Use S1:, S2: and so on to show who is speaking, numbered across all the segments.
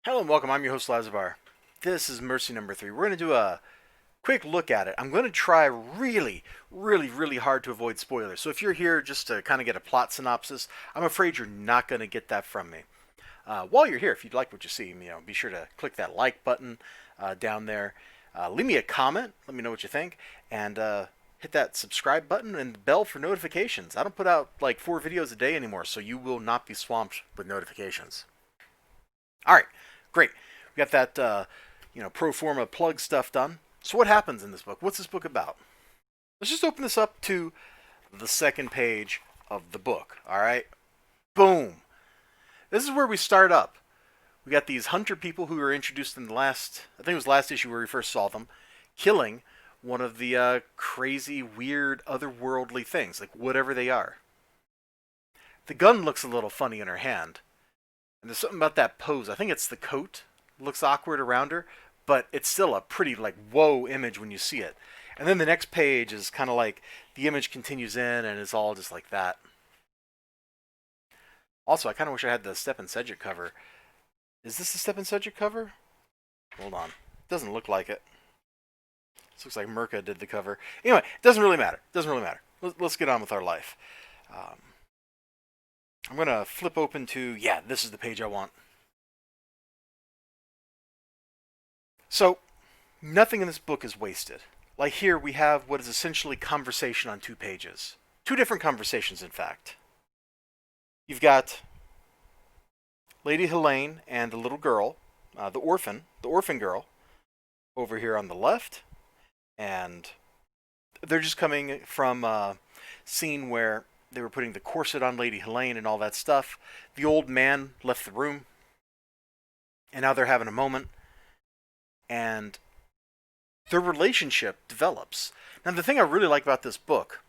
S1: Hello and welcome. I'm your host, Elizibar. This is Mercy number 3. We're going to do a quick look at it. I'm going to try really hard to avoid spoilers. So if you're here just to kind of get a plot synopsis, I'm afraid you're not going to get that from me. While you're here, if you'd like what you see, be sure to click that like button down there. Leave me a comment. Let me know what you think. And hit that subscribe button and the bell for notifications. I don't put out like 4 videos a day anymore, so you will not be swamped with notifications. All right, great. We got that, pro forma plug stuff done. So what happens in this book? What's this book about? Let's just open this up to the second page of the book. All right, boom. This is where we start up. We got these hunter people who were introduced in the I think it was last issue where we first saw them, killing one of the crazy, weird, otherworldly things, like whatever they are. The gun looks a little funny in her hand. And there's something about that pose. I think it's the coat. It looks awkward around her, but it's still a pretty, like, whoa image when you see it. And then the next page is kind of like the image continues in and it's all just like that. Also, I kind of wish I had the Step and Cedric cover. Is this the Step and Cedric cover? Hold on. It doesn't look like it. This looks like Mirka did the cover. Anyway, it doesn't really matter. It doesn't really matter. Let's get on with our life. I'm going to flip open to, yeah, this is the page I want. So, nothing in this book is wasted. Like here, we have what is essentially conversation on 2 pages. 2 different conversations, in fact. You've got Lady Helene and the little girl, the orphan girl, over here on the left. And they're just coming from a scene where they were putting the corset on Lady Helene and all that stuff. The old man left the room, and now they're having a moment, and their relationship develops. Now, the thing I really like about this book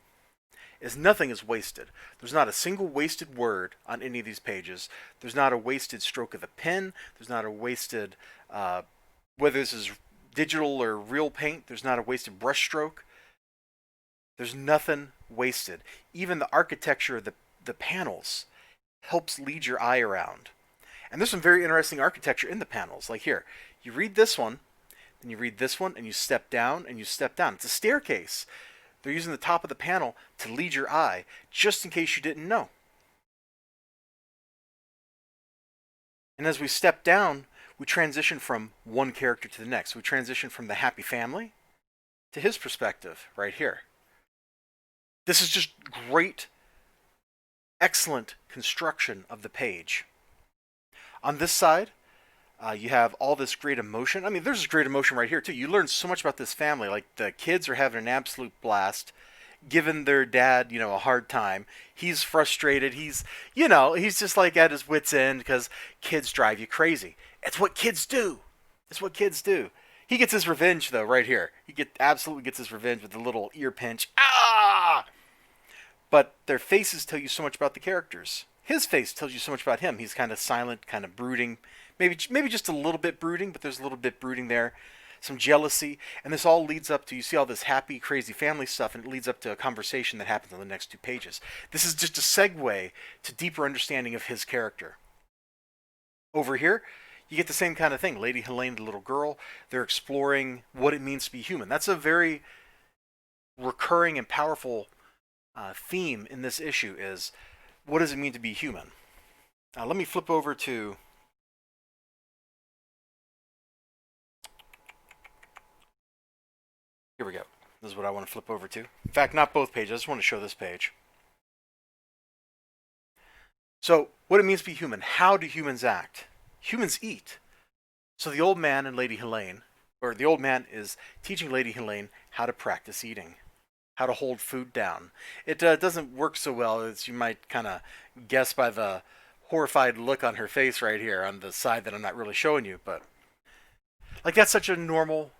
S1: is nothing is wasted. There's not a single wasted word on any of these pages. There's not a wasted stroke of the pen. There's not a wasted, whether this is digital or real paint, there's not a wasted brush stroke. There's nothing wasted. Even the architecture of the panels helps lead your eye around. And there's some very interesting architecture in the panels. Like here, you read this one, then you read this one, and you step down, and you step down. It's a staircase. They're using the top of the panel to lead your eye, just in case you didn't know. And as we step down, we transition from one character to the next. We transition from the happy family to his perspective right here. This is just great, excellent construction of the page. On this side, you have all this great emotion. I mean, there's this great emotion right here, too. You learn so much about this family. Like, the kids are having an absolute blast, giving their dad, a hard time. He's frustrated. He's just like at his wit's end because kids drive you crazy. It's what kids do. It's what kids do. He gets his revenge, though, right here. Absolutely gets his revenge with the little ear pinch. Ah! But their faces tell you so much about the characters. His face tells you so much about him. He's kind of silent, kind of brooding. Maybe just a little bit brooding, but there's a little bit brooding there. Some jealousy. And this all leads up to, you see all this happy, crazy family stuff, and it leads up to a conversation that happens on the next 2 pages. This is just a segue to deeper understanding of his character. Over here, you get the same kind of thing. Lady Helene, the little girl, they're exploring what it means to be human. That's a very recurring and powerful theme in this issue is, what does it mean to be human? Let me flip over to... Here we go. This is what I want to flip over to. In fact, not both pages. I just want to show this page. So, what it means to be human. How do humans act? Humans eat. So the old man and Lady Helene, or the old man is teaching Lady Helene how to practice eating. How to hold food down. It doesn't work so well as you might kind of guess by the horrified look on her face right here on the side that I'm not really showing you, but like that's such a normal,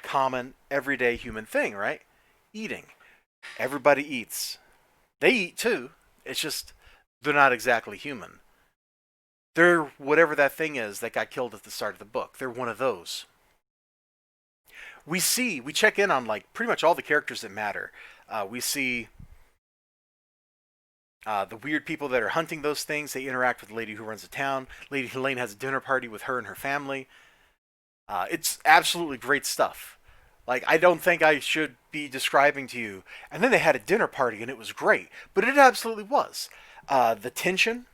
S1: common, everyday human thing, right? Eating. Everybody eats. They eat too. It's just they're not exactly human. They're whatever that thing is that got killed at the start of the book. They're one of those. We check in on like pretty much all the characters that matter. We see The weird people that are hunting those things, they interact with the lady who runs the town. Lady Helene has a dinner party with her and her family. It's absolutely great stuff. Like, I don't think I should be describing to you. And then they had a dinner party and it was great. But it absolutely was. The tension,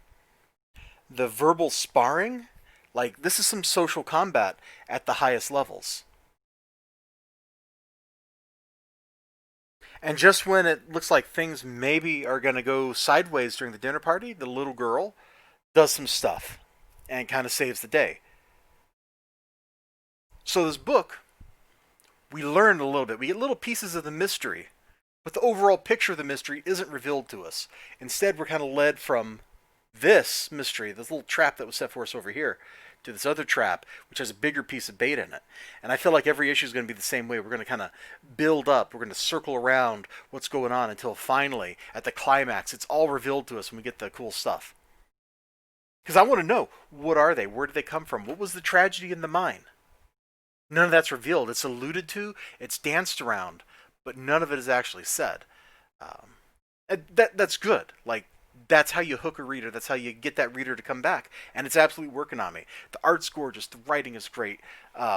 S1: the verbal sparring, like, this is some social combat at the highest levels. And just when it looks like things maybe are going to go sideways during the dinner party, the little girl does some stuff and kind of saves the day. So, this book, we learn a little bit. We get little pieces of the mystery, but the overall picture of the mystery isn't revealed to us. Instead, we're kind of led from this mystery, this little trap that was set for us over here, to this other trap, which has a bigger piece of bait in it. And I feel like every issue is going to be the same way. We're going to kind of build up. We're going to circle around what's going on until finally, at the climax, it's all revealed to us when we get the cool stuff. Because I want to know, what are they? Where did they come from? What was the tragedy in the mine? None of that's revealed. It's alluded to, it's danced around, but none of it is actually said. That's good. Like, that's how you hook a reader. That's how you get that reader to come back. And it's absolutely working on me. The art's gorgeous. The writing is great.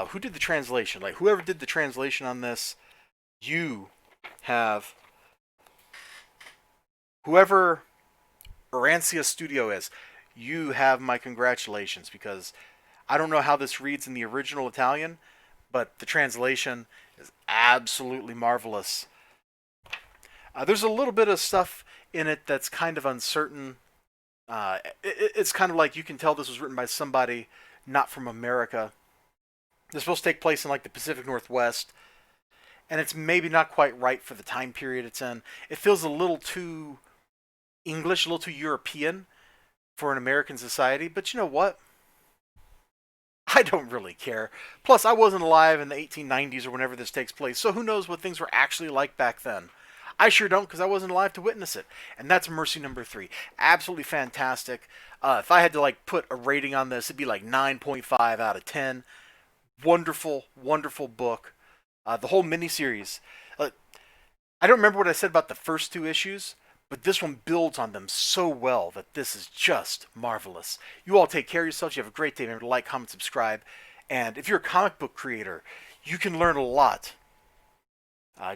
S1: Who did the translation? Like, whoever did the translation on this, you have... Whoever Arancia Studio is, you have my congratulations, because I don't know how this reads in the original Italian, but the translation is absolutely marvelous. There's a little bit of stuff in it that's kind of uncertain. It's kind of like you can tell this was written by somebody not from America. It's supposed to take place in like the Pacific Northwest, and it's maybe not quite right for the time period it's in. It feels a little too English, a little too European for an American society, but you know what? I don't really care. Plus, I wasn't alive in the 1890s or whenever this takes place, so who knows what things were actually like back then. I sure don't, because I wasn't alive to witness it. And that's Mercy number 3. Absolutely fantastic. If I had to like put a rating on this, it'd be like 9.5 out of 10. Wonderful, wonderful book. The whole miniseries. I don't remember what I said about the first 2 issues, but this one builds on them so well that this is just marvelous. You all take care of yourselves. You have a great day. Remember to like, comment, subscribe. And if you're a comic book creator, you can learn a lot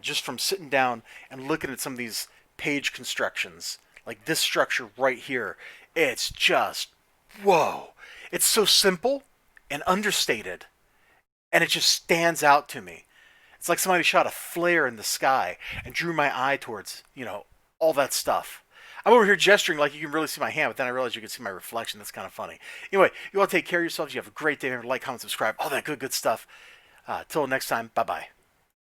S1: just from sitting down and looking at some of these page constructions. Like this structure right here. It's just, whoa. It's so simple and understated. And it just stands out to me. It's like somebody shot a flare in the sky and drew my eye towards, all that stuff. I'm over here gesturing like you can really see my hand, but then I realized you can see my reflection. That's kind of funny. Anyway, you all take care of yourselves. You have a great day. Remember to like, comment, subscribe, all that good stuff. Till next time, bye-bye.